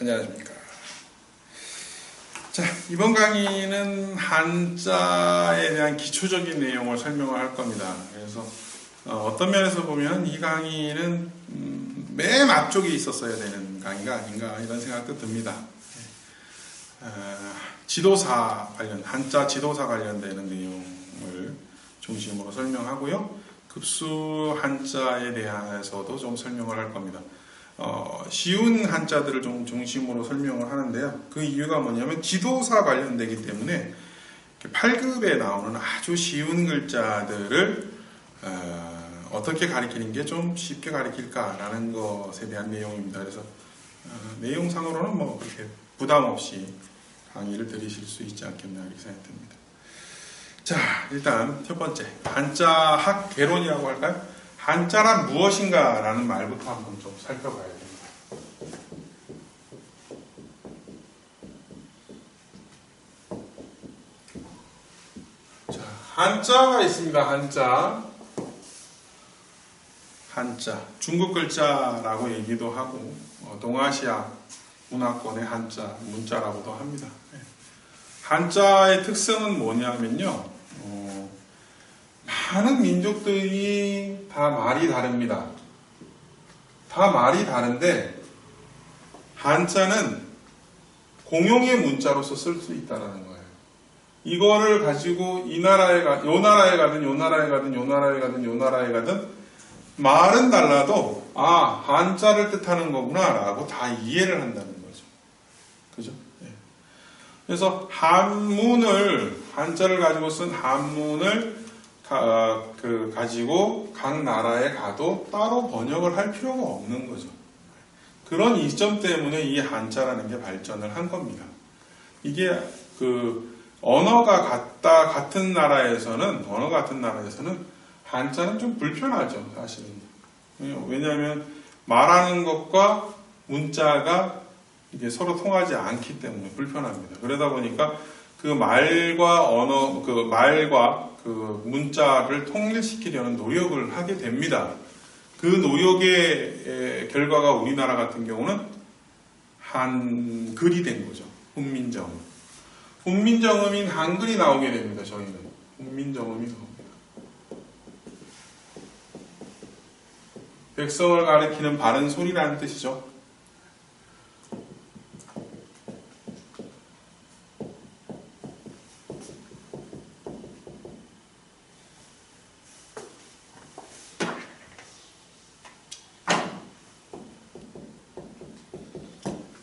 안녕하십니까. 자, 이번 강의는 한자에 대한 기초적인 내용을 설명을 할 겁니다. 그래서 어떤 면에서 보면 이 강의는 맨 앞쪽에 있었어야 되는 강의가 아닌가 이런 생각도 듭니다. 지도사 관련, 한자 지도사 관련되는 내용을 중심으로 설명하고요. 급수 한자에 대해서도 좀 설명을 할 겁니다. 쉬운 한자들을 좀 중심으로 설명을 하는데요. 그 이유가 뭐냐면 지도사 관련되기 때문에 8급에 나오는 아주 쉬운 글자들을 어떻게 가리키는 게 좀 쉽게 가리킬까라는 것에 대한 내용입니다. 그래서 내용상으로는 뭐 그렇게 부담 없이 강의를 들으실 수 있지 않겠나 이렇게 생각됩니다. 자, 일단 첫 번째 한자학 개론이라고 할까요? 한자란 무엇인가 라는 말부터 한번 좀 살펴봐야 됩니다. 자, 한자가 있습니다. 한자. 중국 글자라고 얘기도 하고 동아시아 문화권의 한자, 문자라고도 합니다. 한자의 특성은 뭐냐면요. 많은 민족들이 다 말이 다릅니다. 다 말이 다른데 한자는 공용의 문자로서 쓸 수 있다는 거예요. 이거를 가지고 요 나라에 가든 말은 달라도 한자를 뜻하는 거구나 라고 다 이해를 한다는 거죠. 그죠? 네. 그래서 한자를 가지고 쓴 한문을 가지고 각 나라에 가도 따로 번역을 할 필요가 없는 거죠. 그런 이점 때문에 이 한자라는 게 발전을 한 겁니다. 이게 언어가 같은 나라에서는 한자는 좀 불편하죠, 사실은. 왜냐하면 말하는 것과 문자가 이게 서로 통하지 않기 때문에 불편합니다. 그러다 보니까 말과 문자를 통일시키려는 노력을 하게 됩니다. 그 노력의 결과가 우리나라 같은 경우는 한글이 된 거죠. 훈민정음. 훈민정음인 한글이 나오게 됩니다. 저희는. 훈민정음이 나옵니다. 백성을 가리키는 바른 소리라는 뜻이죠.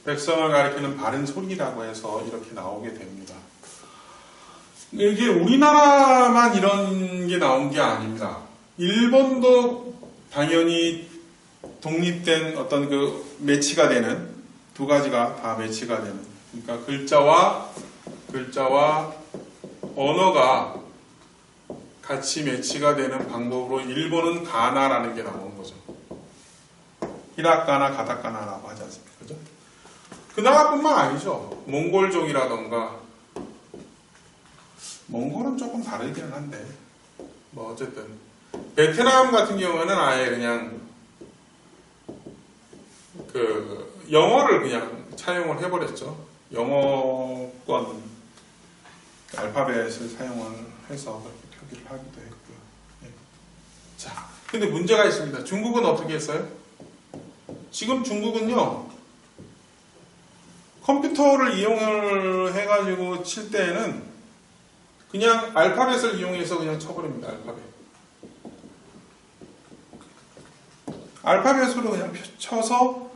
백성을 가리키는 바른 소리라고 해서 이렇게 나오게 됩니다. 이게 우리나라만 이런 게 나온 게 아닙니다. 일본도 당연히 독립된 어떤 매치가 되는 두 가지가 다 매치가 되는, 그러니까 글자와 언어가 같이 매치가 되는 방법으로 일본은 가나라는 게 나온 거죠. 히라가나 가타카나라고 하지 않습니까? 그죠? 그 나라뿐만 아니죠. 몽골족이라던가, 몽골은 조금 다르기는 한데, 어쨌든 베트남 같은 경우에는 아예 그냥 영어를 그냥 차용을 해버렸죠. 영어권 알파벳을 사용을 해서 그렇게 표기를 하기도 했고요. 네. 자, 근데 문제가 있습니다. 중국은 어떻게 했어요? 지금 중국은요, 컴퓨터를 이용을 해가지고 칠 때에는 그냥 알파벳을 이용해서 그냥 쳐버립니다. 알파벳으로 그냥 쳐서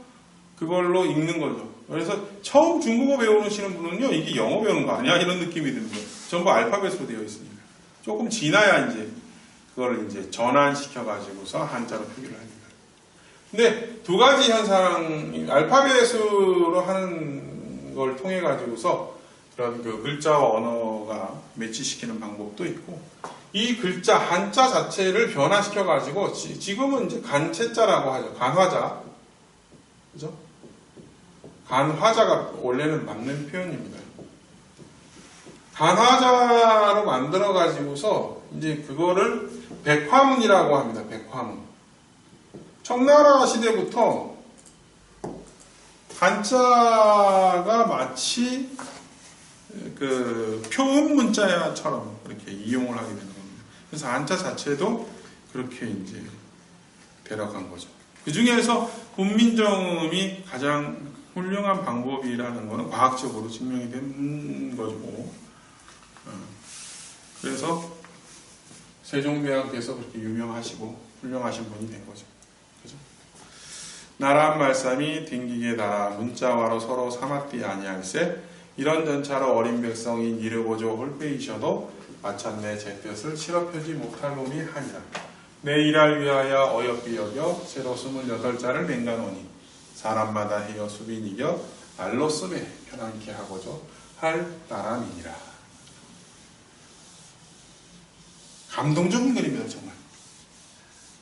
그걸로 읽는 거죠. 그래서 처음 중국어 배우시는 분은요, 이게 영어 배우는 거 아니야? 이런 느낌이 듭니다. 전부 알파벳으로 되어 있으니까. 조금 지나야 그거를 전환시켜가지고서 한자로 표기를 합니다. 근데 두 가지 현상, 알파벳으로 하는 걸 통해 가지고서 그런 글자와 언어가 매치시키는 방법도 있고, 이 글자 한자 자체를 변화시켜 가지고 지금은 간체자라고 하죠. 간화자, 그죠? 간화자가 원래는 맞는 표현입니다. 간화자로 만들어 가지고서 그거를 백화문이라고 합니다. 백화문. 청나라 시대부터 한자가 마치 그 표음 문자처럼 이렇게 이용을 하게 되는 겁니다. 그래서 한자 자체도 그렇게 이제 되어간 거죠. 그 중에서 훈민정음이 가장 훌륭한 방법이라는 것은 과학적으로 증명이 된 거고, 그래서 세종대왕께서 그렇게 유명하시고 훌륭하신 분이 된 거죠. 그죠? 나란 말씀이 딩기게 달아 문자와로 서로 삼았디 아니할세 이런 전차로 어린 백성이 이르고조 홀빼이셔도 마침내 제 뜻을 실업하지 못할 놈이 하니라. 내 일할 위하여 어여삐 여겨 새로 28자를 맹가노니 사람마다 헤어 수빈 이겨 알로 쓰매 편안케 하고조 할 나람이니라. 감동적인 그림이다 정말.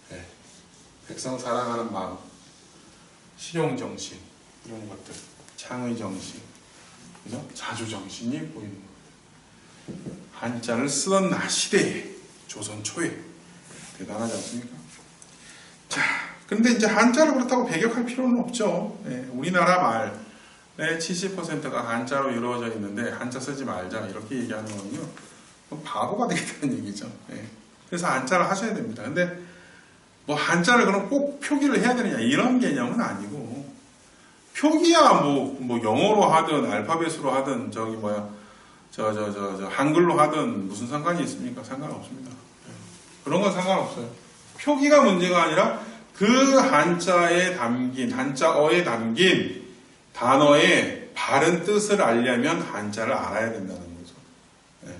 네. 백성 사랑하는 마음, 실용정신 이런 것들, 창의정신, 그죠? 자주정신이 보이는 거. 한자를 쓰던 나시대에 조선 초에 대단하지 않습니까? 자, 근데 이제 한자를 그렇다고 배격할 필요는 없죠. 네, 우리나라 말의 70%가 한자로 이루어져 있는데 한자 쓰지 말자 이렇게 얘기하는 거는요, 바보가 되겠다는 얘기죠. 네. 그래서 한자를 하셔야 됩니다. 근데 뭐 한자를 그럼 꼭 표기를 해야 되느냐 이런 개념은 아니고, 표기야 뭐 영어로 하든 알파벳으로 하든 한글로 하든 무슨 상관이 있습니까? 상관없습니다. 네. 그런 건 상관없어요. 표기가 문제가 아니라 그 한자에 담긴, 한자어에 담긴 단어의 바른 뜻을 알려면 한자를 알아야 된다는 거죠. 네.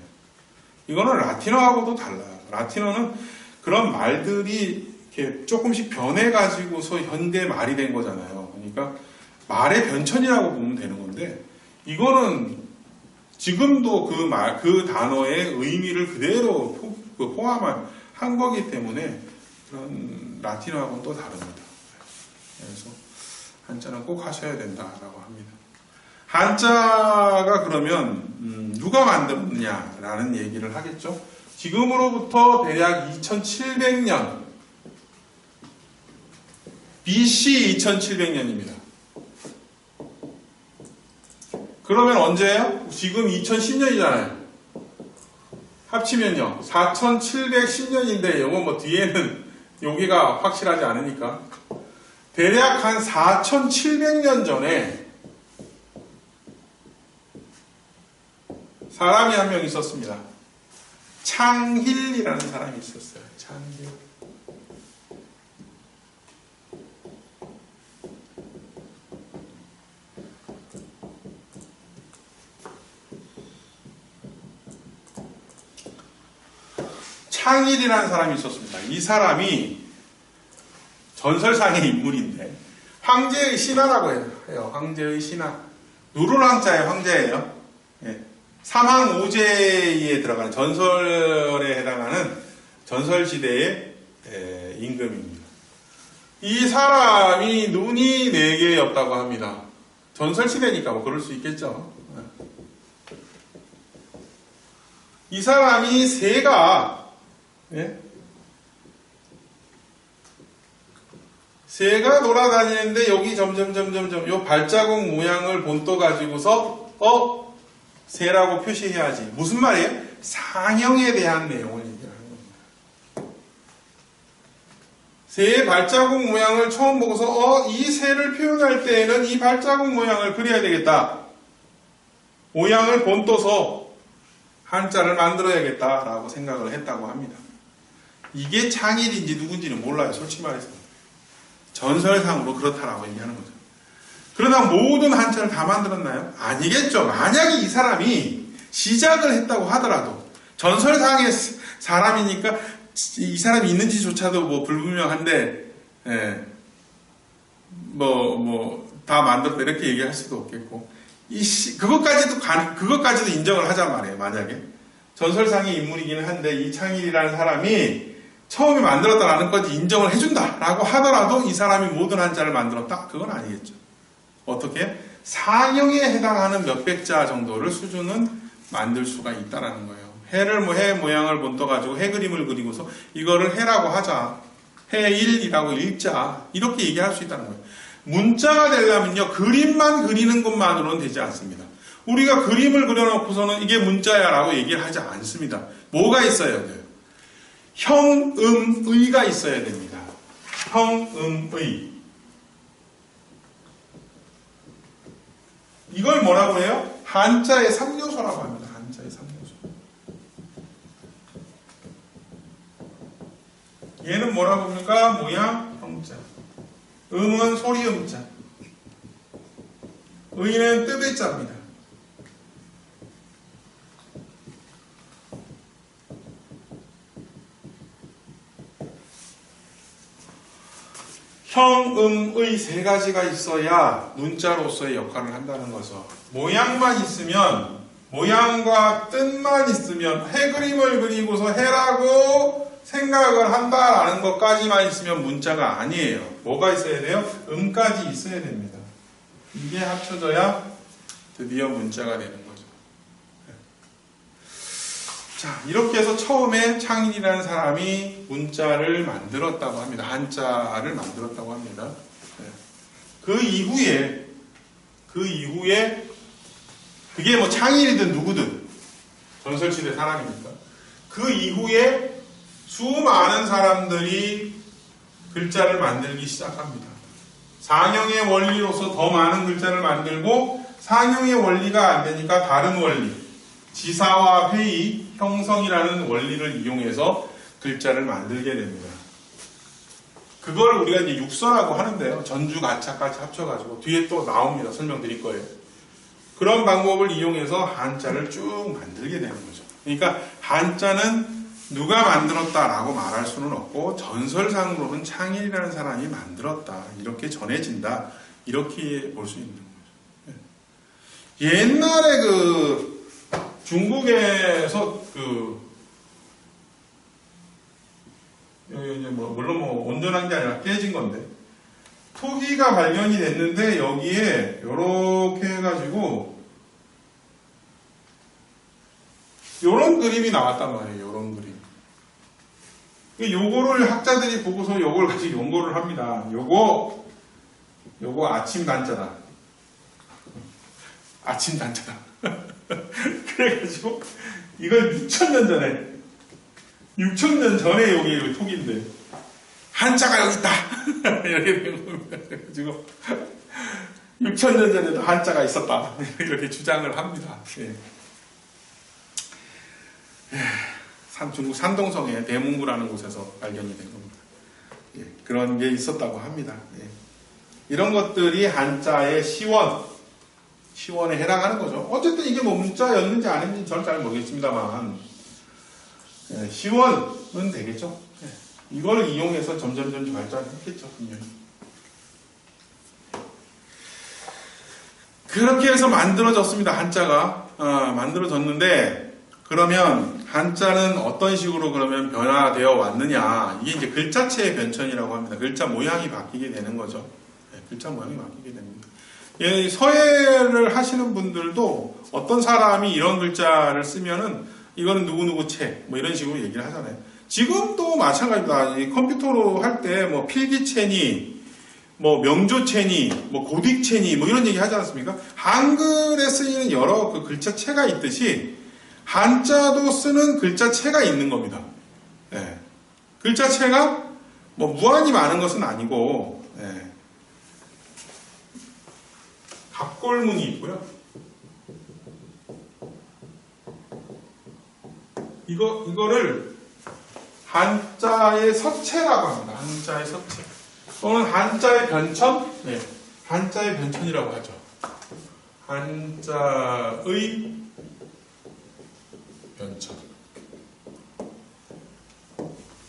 이거는 라틴어하고도 달라요. 라틴어는 그런 말들이 이렇게 조금씩 변해가지고서 현대 말이 된 거잖아요. 그러니까 말의 변천이라고 보면 되는 건데, 이거는 지금도 그 단어의 의미를 그대로 포함한 거기 때문에 그런 라틴어하고는 또 다릅니다. 그래서 한자는 꼭 하셔야 된다라고 합니다. 한자가 그러면 누가 만들었냐라는 얘기를 하겠죠. 지금으로부터 대략 2700년, BC 2700년입니다. 그러면 언제예요? 지금 2010년이잖아요. 합치면요 4710년인데 이건 뭐 뒤에는 여기가 확실하지 않으니까 대략 한 4700년 전에 사람이 한 명 있었습니다. 창힐이라는 사람이 있었어요. 창힐. 창일이라는 사람이 있었습니다. 이 사람이 전설상의 인물인데 황제의 신하라고 해요. 황제의 신하. 누를 황자의 황제예요. 예. 삼항오제에 들어가는 전설에 해당하는 전설시대의 임금입니다. 이 사람이 눈이 4개였다고 합니다. 전설시대니까 뭐 그럴 수 있겠죠. 이 사람이 새가 돌아다니는데 여기 점점점점점 요 발자국 모양을 본떠 가지고서 새라고 표시해야지. 무슨 말이에요? 상형에 대한 내용을 얘기하는 겁니다. 새의 발자국 모양을 처음 보고서 이 새를 표현할 때에는 이 발자국 모양을 그려야 되겠다. 모양을 본떠서 한자를 만들어야겠다라고 생각을 했다고 합니다. 이게 창일인지 누군지는 몰라요. 솔직히 말해서. 전설상으로 그렇다라고 얘기하는 거죠. 그러나 모든 한자를 다 만들었나요? 아니겠죠. 만약에 이 사람이 시작을 했다고 하더라도 전설상의 사람이니까 이 사람이 있는지조차도 뭐 불분명한데 다 만들었다 이렇게 얘기할 수도 없겠고 그것까지도 인정을 하자 말이에요. 만약에 전설상의 인물이기는 한데 이 창일이라는 사람이 처음에 만들었다라는 것까지 인정을 해준다라고 하더라도 이 사람이 모든 한자를 만들었다? 그건 아니겠죠. 어떻게? 상형에 해당하는 몇백 자 정도를 수준은 만들 수가 있다라는 거예요. 해 모양을 본떠가지고 해 그림을 그리고서 이거를 해라고 하자. 해 1이라고 읽자. 이렇게 얘기할 수 있다는 거예요. 문자가 되려면요, 그림만 그리는 것만으로는 되지 않습니다. 우리가 그림을 그려놓고서는 이게 문자야 라고 얘기를 하지 않습니다. 뭐가 있어야 돼요? 형, 음, 의가 있어야 됩니다. 형, 음, 의. 이걸 뭐라고 해요? 한자의 3요소라고 합니다. 한자의 3요소. 얘는 뭐라고 합니까? 모양, 형자. 음은 소리 음자. 의는 뜨배자입니다. 형, 음, 의 세 가지가 있어야 문자로서의 역할을 한다는 거죠. 모양만 있으면, 모양과 뜻만 있으면, 해 그림을 그리고서 해라고 생각을 한다라는 것까지만 있으면 문자가 아니에요. 뭐가 있어야 돼요? 음까지 있어야 됩니다. 이게 합쳐져야 드디어 문자가 되는 거죠. 자, 이렇게 해서 처음에 창인이라는 사람이 문자를 만들었다고 합니다. 한자를 만들었다고 합니다. 그 이후에 그게 뭐 창인이든 누구든 전설시대 사람이니까 그 이후에 수많은 사람들이 글자를 만들기 시작합니다. 상형의 원리로서 더 많은 글자를 만들고 상형의 원리가 안 되니까 다른 원리, 지사와 회의, 형성이라는 원리를 이용해서 글자를 만들게 됩니다. 그걸 우리가 이제 육서라고 하는데요. 전주, 가차까지 합쳐가지고 뒤에 또 나옵니다. 설명드릴 거예요. 그런 방법을 이용해서 한자를 쭉 만들게 되는 거죠. 그러니까 한자는 누가 만들었다라고 말할 수는 없고 전설상으로는 창일이라는 사람이 만들었다. 이렇게 전해진다. 이렇게 볼 수 있는 거죠. 옛날에 중국에서 물론 온전한 게 아니라 깨진 건데 토기가 발견이 됐는데 여기에 이렇게 해가지고 요런 그림이 나왔단 말이에요. 요런 그림. 요거를 학자들이 보고서 요걸 가지고 연구를 합니다. 요거 아침 단자다. 아침 단자다. 그래가지고 이걸 6,000년 전에 여기 토기인데 한자가 여기 있다. 이렇게 된 겁니다. 그래가지고 6,000년 전에도 한자가 있었다. 이렇게 주장을 합니다. 예. 중국 산동성의 대문구라는 곳에서 발견이 된 겁니다. 예, 그런 게 있었다고 합니다. 예. 이런 것들이 한자의 시원에 해당하는 거죠. 어쨌든 이게 뭐 문자였는지 아닌지 저는 잘 모르겠습니다만 예, 시원은 되겠죠. 예. 이걸 이용해서 점점 발전했겠죠. 분명히. 그렇게 해서 만들어졌습니다. 한자가 만들어졌는데 그러면 한자는 어떤 식으로 그러면 변화되어 왔느냐? 이게 이제 글자체의 변천이라고 합니다. 글자 모양이 바뀌게 되는 거죠. 네, 글자 모양이 바뀌게 됩니다. 예, 서예를 하시는 분들도 어떤 사람이 이런 글자를 쓰면은 이거는 누구누구 체, 뭐 이런 식으로 얘기를 하잖아요. 지금도 마찬가지입니다. 이 컴퓨터로 할 때 뭐 필기체니, 뭐 명조체니, 뭐 고딕체니, 뭐 이런 얘기 하지 않습니까? 한글에 쓰이는 여러 그 글자체가 있듯이 한자도 쓰는 글자체가 있는 겁니다. 예. 글자체가 뭐 무한히 많은 것은 아니고, 예. 갑골문이 있고요. 이거를 한자의 서체라고 합니다. 한자의 서체. 또는 한자의 변천? 네. 한자의 변천이라고 하죠. 한자의 변천.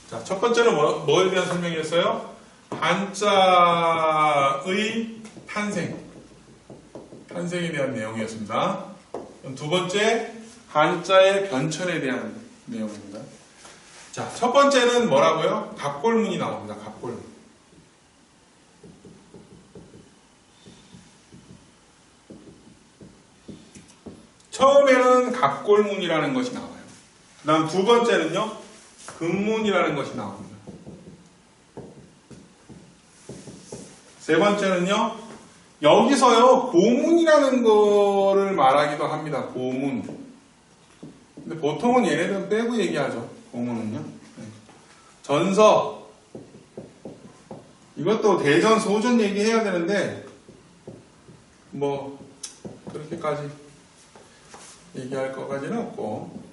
자, 첫 번째는 뭐에 대한 설명이었어요? 한자의 탄생에 대한 내용이었습니다. 그럼 두 번째, 한자의 변천에 대한 내용입니다. 자, 첫 번째는 뭐라고요? 갑골문이 나옵니다. 갑골문. 처음에는 갑골문이라는 것이 나와요. 그 다음 두 번째는요, 금문이라는 것이 나옵니다. 세 번째는요, 여기서요, 고문이라는 거를 말하기도 합니다. 고문. 근데 보통은 얘네들은 빼고 얘기하죠. 고문은요. 전서. 이것도 대전, 소전 얘기해야 되는데, 뭐, 그렇게까지 얘기할 것까지는 없고.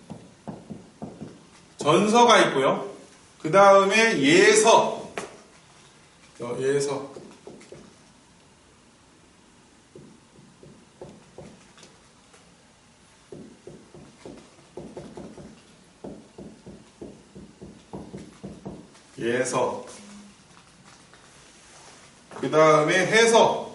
전서가 있고요. 그 다음에 예서. 예서. 예서. 그 다음에 해서.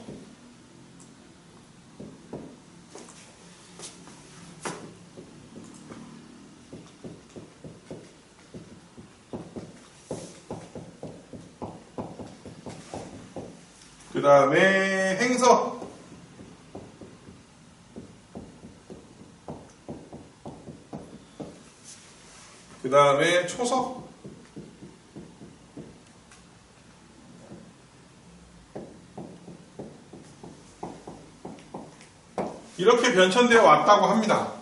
그 다음에 행서. 그 다음에 초서. 이렇게 변천되어 왔다고 합니다.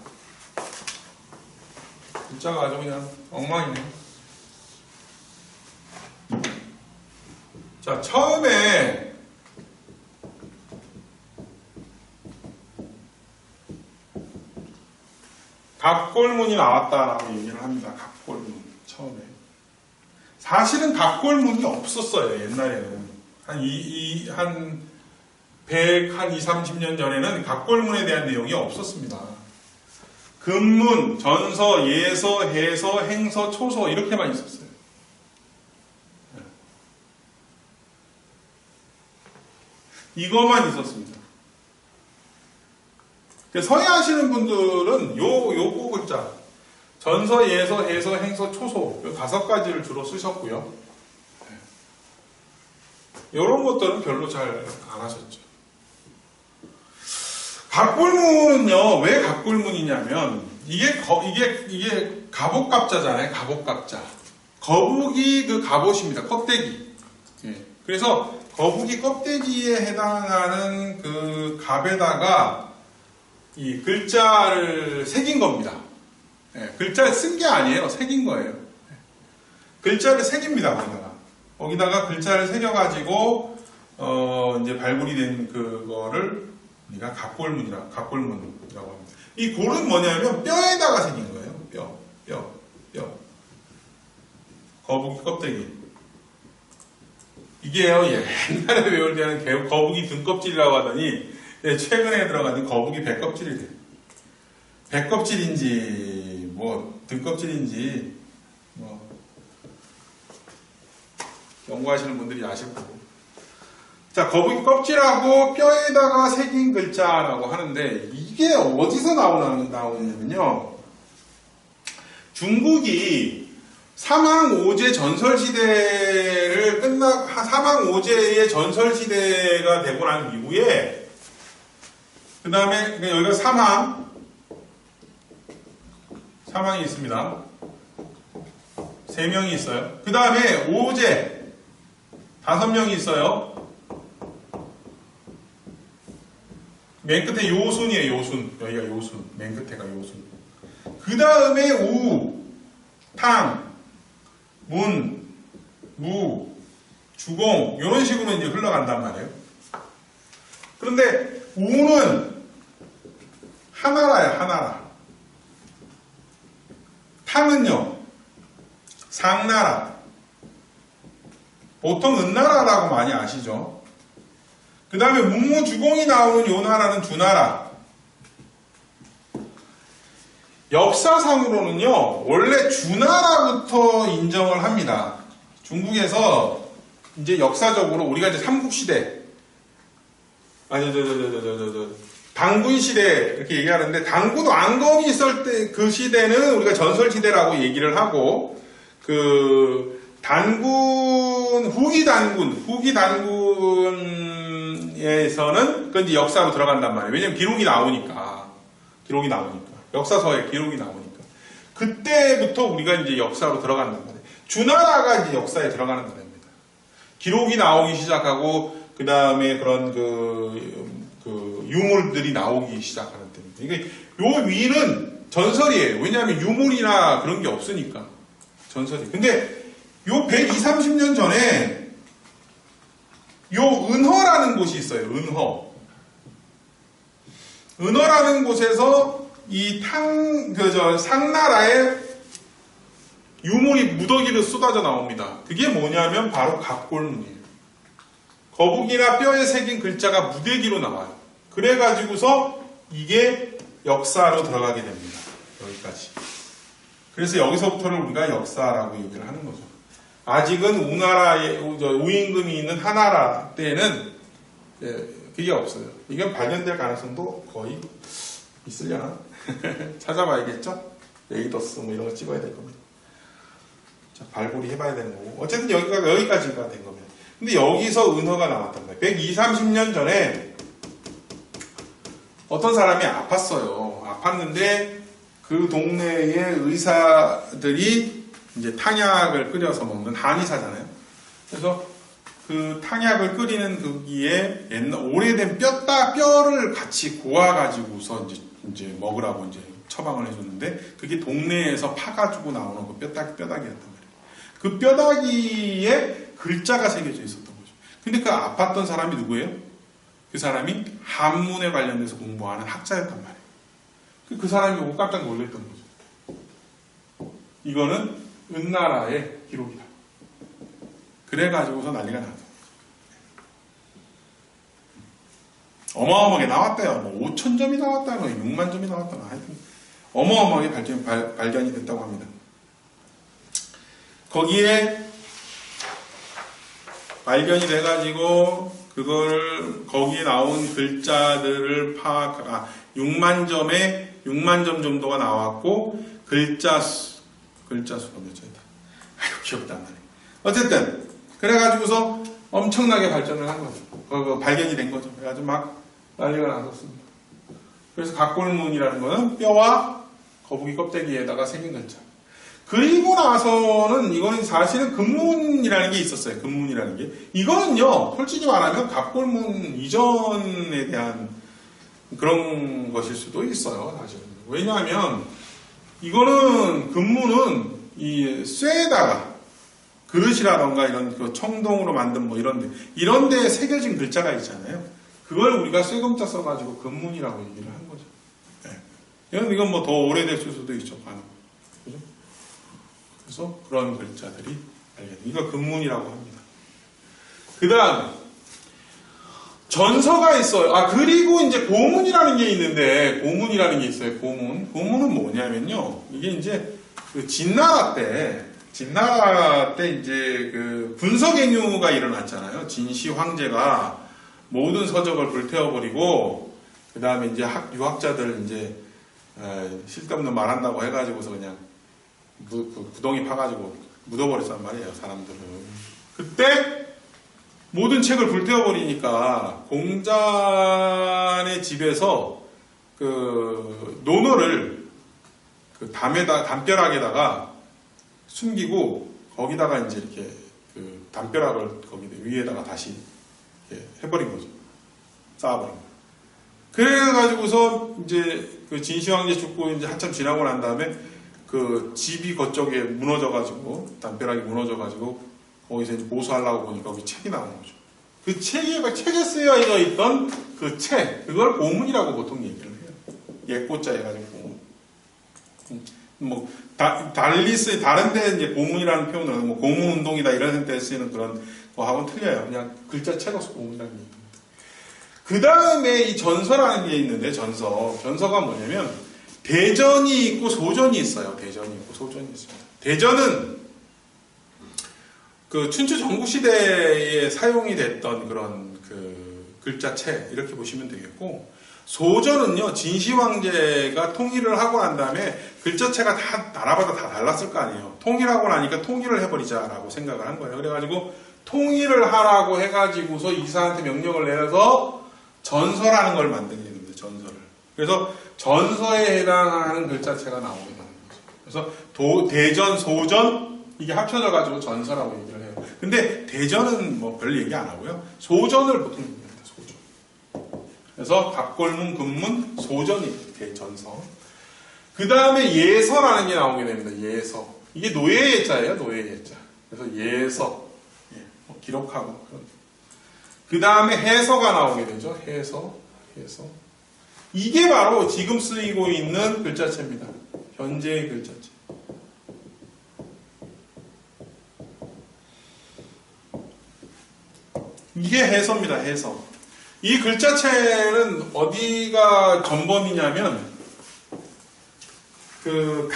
글자가 아주 그냥 엉망이네. 자, 처음에 갑골문이 나왔다라고 얘기를 합니다. 갑골문. 처음에. 사실은 갑골문이 없었어요. 옛날에는. 한 100, 한 20, 30년 전에는 갑골문에 대한 내용이 없었습니다. 금문, 전서, 예서, 해서, 행서, 초서 이렇게만 있었어요. 이것만 있었습니다. 서예하시는 분들은 요 글자 전서, 예서, 해서, 행서, 초소 요 5가지를 주로 쓰셨고요. 이런 것들은 별로 잘 안 하셨죠. 갑골문은요, 왜 갑골문이냐면, 이게 갑옷갑자잖아요, 갑옷갑자. 거북이 그 갑옷입니다, 껍데기. 그래서 거북이 껍데기에 해당하는 그 갑에다가 이 글자를 새긴 겁니다. 글자를 쓴 게 아니에요, 새긴 거예요. 글자를 새깁니다, 거기다가 글자를 새겨가지고, 이제 발굴이 된 그거를 우리가 갑골문이라고 합니다. 이 골은 뭐냐면 뼈에다가 생긴 거예요. 뼈. 거북이 껍데기. 이게요, 옛날에 배울 때는 거북이 등껍질이라고 하더니 최근에 들어가는 거북이 배껍질이 돼요. 배껍질인지 뭐 등껍질인지 뭐 연구하시는 분들이 아실 거고. 자, 거북이 껍질하고 뼈에다가 새긴 글자라고 하는데, 이게 어디서 나오냐면요. 중국이 사망오제 전설시대를 사망오제의 전설시대가 되고 난 이후에, 그 다음에 여기가 사망이 있습니다. 3명이 있어요. 그 다음에 오제 5명이 있어요. 맨 끝에 요순이에요, 요순. 여기가 요순. 맨 끝에가 요순. 그 다음에 우, 탕, 문, 무, 주공, 이런 식으로 이제 흘러간단 말이에요. 그런데 우는 하나라예요, 하나라. 탕은요, 상나라. 보통 은나라라고 많이 아시죠? 그 다음에 문무주공이 나오는 요 나라는 주나라. 역사상으로는요, 원래 주나라부터 인정을 합니다. 중국에서 이제 역사적으로 우리가 이제 삼국시대, 당군시대 이렇게 얘기하는데, 당군 왕건이 있을 때 그 시대는 우리가 전설시대라고 얘기를 하고, 그 단군, 후기 단군에서는 그 이제 역사로 들어간단 말이에요. 왜냐면 기록이 나오니까. 역사서에 기록이 나오니까. 그때부터 우리가 이제 역사로 들어간단 말이에요. 주나라가 이제 역사에 들어가는 거랍니다. 기록이 나오기 시작하고, 그 다음에 그런 유물들이 나오기 시작하는 때입니다. 이게 요 위는 전설이에요. 왜냐하면 유물이나 그런 게 없으니까. 전설이. 근데 요 120, 30년 전에 요 은허라는 곳이 있어요. 은허라는 곳에서 이 상나라의 유물이 무더기로 쏟아져 나옵니다. 그게 뭐냐면 바로 갑골문이에요. 거북이나 뼈에 새긴 글자가 무더기로 나와요. 그래가지고서 이게 역사로 들어가게 됩니다. 여기까지. 그래서 여기서부터는 우리가 역사라고 얘기를 하는 거죠. 아직은 우나라의 우임금이 있는 하나라 때는 그게 없어요. 이건 발견될 가능성도 거의 있으려나? 찾아봐야겠죠? 레이더스 뭐 이런 거 찍어야 될 겁니다. 자, 발굴이 해봐야 되는 거고. 어쨌든 여기까지가 된 겁니다. 근데 여기서 은허가 나왔단 말이에요. 120, 30년 전에 어떤 사람이 아팠어요. 아팠는데 그 동네의 의사들이 이제 탕약을 끓여서 먹는 한의사잖아요. 그래서 그 탕약을 끓이는 거기에 오래된 뼈를 같이 고아가지고서 이제 먹으라고 이제 처방을 해줬는데 그게 동네에서 파가지고 나오는 그 뼈다귀였단 말이에요. 그 뼈다귀에 글자가 새겨져 있었던 거죠. 근데 그 아팠던 사람이 누구예요? 그 사람이 한문에 관련돼서 공부하는 학자였단 말이에요. 그 사람이 보고 깜짝 놀랐던 거죠. 이거는 은나라의 기록이다. 그래가지고서 난리가 나죠. 어마어마하게 나왔대요. 뭐 5,000점이 나왔다, 뭐 6만 점이 나왔다, 하여튼 어마어마하게 발견이 됐다고 합니다. 거기에 발견이 돼가지고 거기에 나온 글자들을 6만 점 정도가 나왔고 글자 수가 몇 점이다. 아이고 기억도 안 나네. 어쨌든 그래가지고서 엄청나게 발전을 한 거죠. 발견이 된 거죠. 그래가지고 막 난리가 났었습니다. 그래서 갑골문이라는 거는 뼈와 거북이 껍데기에다가 새긴 글자. 그리고 나서는 이거는 사실은 금문이라는 게 있었어요. 금문이라는 게. 이거는요, 솔직히 말하면 갑골문 이전에 대한 그런 것일 수도 있어요. 사실은. 왜냐하면 이거는 금문은 이 쇠에다가 그릇이라던가 이런 그 청동으로 만든 뭐 이런 데에 새겨진 글자가 있잖아요. 그걸 우리가 쇠금자 써가지고 금문이라고 얘기를 한 거죠. 네. 이건 뭐 더 오래됐을 수도 있죠. 그죠? 그래서 그런 글자들이 이거 금문이라고 합니다. 그 다음에 전서가 있어요. 그리고 이제 고문이라는 게 있는데 고문이라는 게 있어요. 고문은 뭐냐면요. 이게 이제 그 진나라 때 이제 그 군서갱유가 일어났잖아요. 진시 황제가 모든 서적을 불태워버리고 그 다음에 이제 유학자들 이제 쓸데없는 말한다고 해가지고서 그냥 구덩이 파가지고 묻어버렸단 말이에요, 사람들은. 그때 모든 책을 불태워버리니까 공자의 집에서 그 논어를 그 담벼락에다가 숨기고 거기다가 이제 이렇게 그 담벼락을 거기 위에다가 다시 이렇게 해버린 거죠. 쌓아버린 거예요. 그래가지고서 이제 그 진시황제 죽고 이제 한참 지나고 난 다음에 그 집이 그쪽에 무너져가지고 담벼락이 무너져가지고 거기서 이제 보수하려고 보니까 거기 책이 나오는 거죠. 그 책에 쓰여 있던 그 책, 그걸 고문이라고 보통 얘기를 해요. 옛고자 해가지고 고문. 뭐 다른 데 이제 고문이라는 표현은 뭐 고문 운동이다 이런 데 쓰이는 그런 거하고는 틀려요. 그냥 글자 채로서 고문이라는 얘기입니다. 그 다음에 이 전서라는 게 있는데 전서가 뭐냐면 대전이 있고 소전이 있어요. 대전이 있고 소전이 있습니다. 대전은 그 춘추 전국시대에 사용이 됐던 그런 그 글자체 이렇게 보시면 되겠고, 소전은요 진시황제가 통일을 하고 난 다음에 글자체가 다 나라마다 다 달랐을 거 아니에요. 통일하고 나니까 통일을 해버리자라고 생각을 한 거예요. 그래가지고 통일을 하라고 해가지고서 이사한테 명령을 내려서 전서라는 걸 만들게 됩니다. 전서를. 그래서 전서에 해당하는 글자체가 나오게 되는 거죠. 그래서 대전, 소전 이게 합쳐져 가지고 전서라고 얘기를 해요. 근데 대전은 뭐 별 얘기 안 하고요. 소전을 보통 얘기합니다. 소전. 그래서 갑골문, 금문, 소전이 대전서. 그 다음에 예서라는 게 나오게 됩니다. 예서. 이게 노예 예자예요. 노예 예자. 그래서 예서. 예, 뭐 기록하고. 그 다음에 해서가 나오게 되죠. 해서. 이게 바로 지금 쓰이고 있는 글자체입니다. 현재의 글자체. 이게 해서입니다. 해서. 이 글자체는 어디가 전범이냐면 그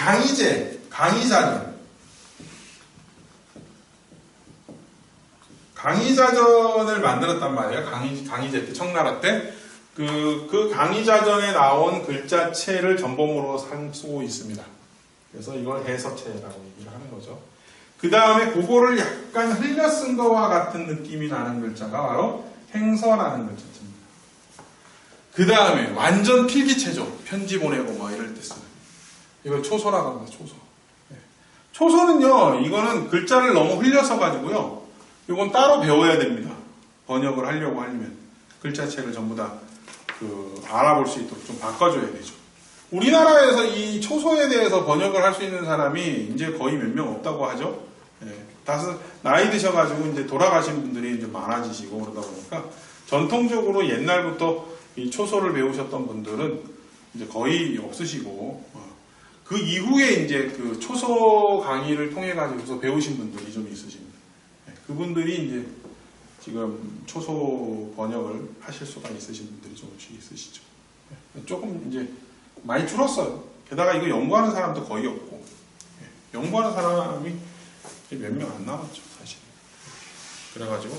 강의자전을 만들었단 말이에요. 강의제 때, 청나라 때. 그 강의자전에 나온 글자체를 전범으로 삼고 있습니다. 그래서 이걸 해서체라고 얘기를 하는 거죠. 그 다음에 그거를 약간 흘려 쓴 거와 같은 느낌이 나는 글자가 바로 행서라는 글자체입니다. 그 다음에 완전 필기체죠. 편지 보내고 뭐 이럴 때 쓰는. 이걸 초소라고 합니다. 초소. 네. 초소는요, 이거는 글자를 너무 흘려서 가지고요. 이건 따로 배워야 됩니다. 번역을 하려고 하면. 글자체를 전부 다 알아볼 수 있도록 좀 바꿔줘야 되죠. 우리나라에서 이 초소에 대해서 번역을 할 수 있는 사람이 이제 거의 몇 명 없다고 하죠. 예, 다들 나이 드셔가지고 이제 돌아가신 분들이 이제 많아지시고 그러다 보니까 전통적으로 옛날부터 이 초소를 배우셨던 분들은 이제 거의 없으시고 그 이후에 이제 그 초소 강의를 통해 가지고서 배우신 분들이 좀 있으십니다. 예, 그분들이 이제 지금 초소 번역을 하실 수가 있으신 분들이 조금씩 있으시죠. 예, 조금 이제 많이 줄었어요. 게다가 이거 연구하는 사람도 거의 없고, 예, 연구하는 사람이 몇 명 안 남았죠, 사실. 그래가지고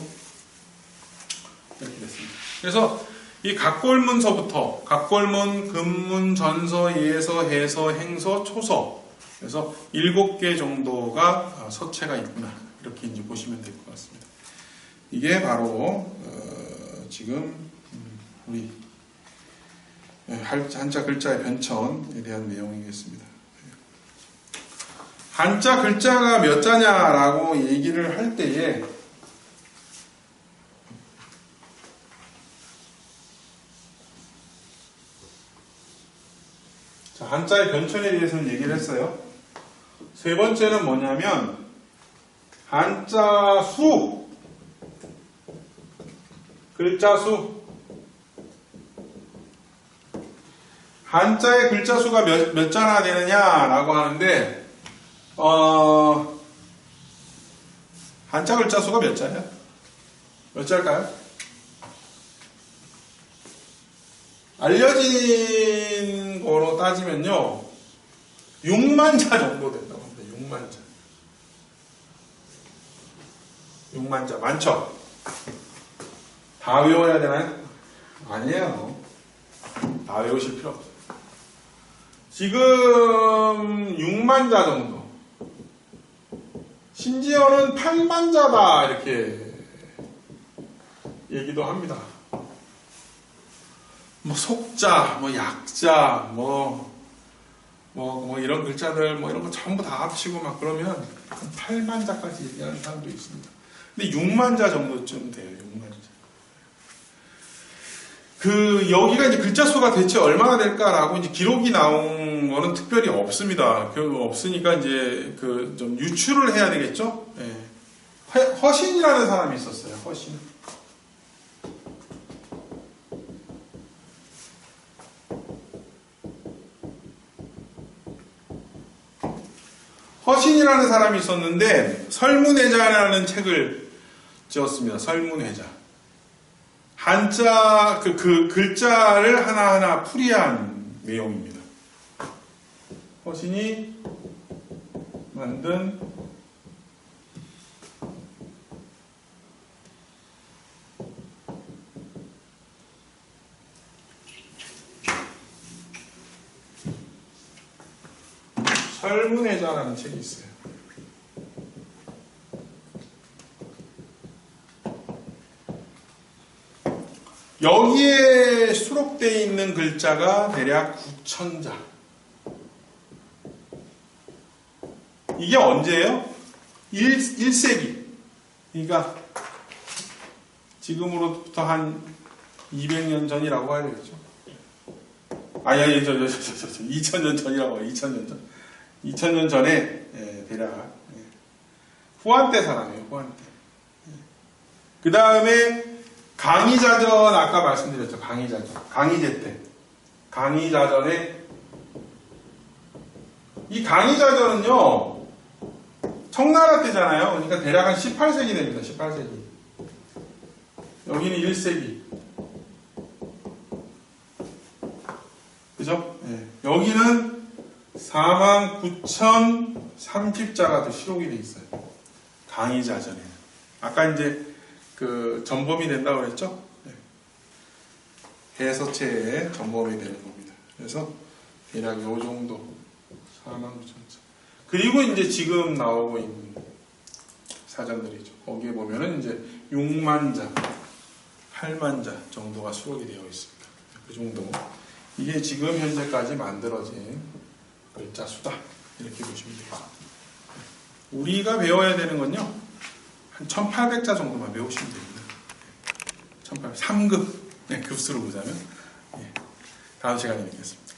이렇게 됐습니다. 그래서 이 갑골문서부터 갑골문, 금문, 전서, 예서, 해서, 행서, 초서, 그래서 7개 정도가 서체가 있구나, 이렇게 이제 보시면 될 것 같습니다. 이게 바로 지금 우리 한자 글자의 변천에 대한 내용이겠습니다. 한자 글자가 몇 자냐라고 얘기를 할 때에 자, 한자의 변천에 대해서는 얘기를 했어요. 세 번째는 뭐냐면 한자 수, 글자 수. 한자의 글자 수가 몇 자나 되느냐라고 하는데 한자 글자 수가 몇 자예요? 몇 자일까요? 알려진 거로 따지면요 6만 자 정도 된다고 합니다. 6만 자. 6만 자. 많죠? 다 외워야 되나요? 아니에요. 다 외우실 필요 없어요. 지금 6만 자 정도. 심지어는 8만 자다 이렇게 얘기도 합니다. 뭐 속자, 뭐 약자, 뭐 이런 글자들 뭐 이런 거 전부 다 합치고 막 그러면 8만 자까지 얘기하는 사람도 있습니다. 근데 6만 자 정도쯤 돼요. 6만 자. 여기가 이제 글자 수가 대체 얼마나 될까라고 이제 기록이 나온 거는 특별히 없습니다. 없으니까 이제 좀 유추를 해야 되겠죠? 예. 허신이라는 사람이 있었어요. 허신. 허신이라는 사람이 있었는데 설문회자라는 책을 지었습니다. 설문회자. 한자 그 글자를 하나하나 풀이한 내용입니다. 허신이 만든 설문회자라는 책이 있어요. 여기에 수록되어 있는 글자가 대략 9,000자. 이게 언제예요? 1세기. 그러니까 지금으로부터 한 200년 전이라고 봐야 되겠죠. 아니 2000년 전이라고 봐요. 2000년 전. 2000년 전에 대략 후한 때 사람이에요. 후한 때. 그 다음에 강의자전 아까 말씀드렸죠. 강의자전. 강의제 때. 강의자전에 이 강의자전은요 청나라 때잖아요. 그러니까 대략 한 18세기 됩니다. 18세기. 여기는 1세기. 그죠? 네. 여기는 49,030자가 수록이 돼 있어요. 강의자전에. 아까 이제 그 전범이 된다고 그랬죠? 네. 해서체에 전범이 되는 겁니다. 그래서 대략 요 정도 49,000자. 그리고 이제 지금 나오고 있는 사전들이죠. 거기에 보면은 이제 6만 자, 8만 자 정도가 수록이 되어 있습니다. 그 정도. 이게 지금 현재까지 만들어진 글자 수다. 이렇게 보시면 되겠습니다. 우리가 배워야 되는 건요, 한 1800자 정도만 배우시면 됩니다. 1800, 3급, 네, 급수로 보자면. 네, 다음 시간에 뵙겠습니다.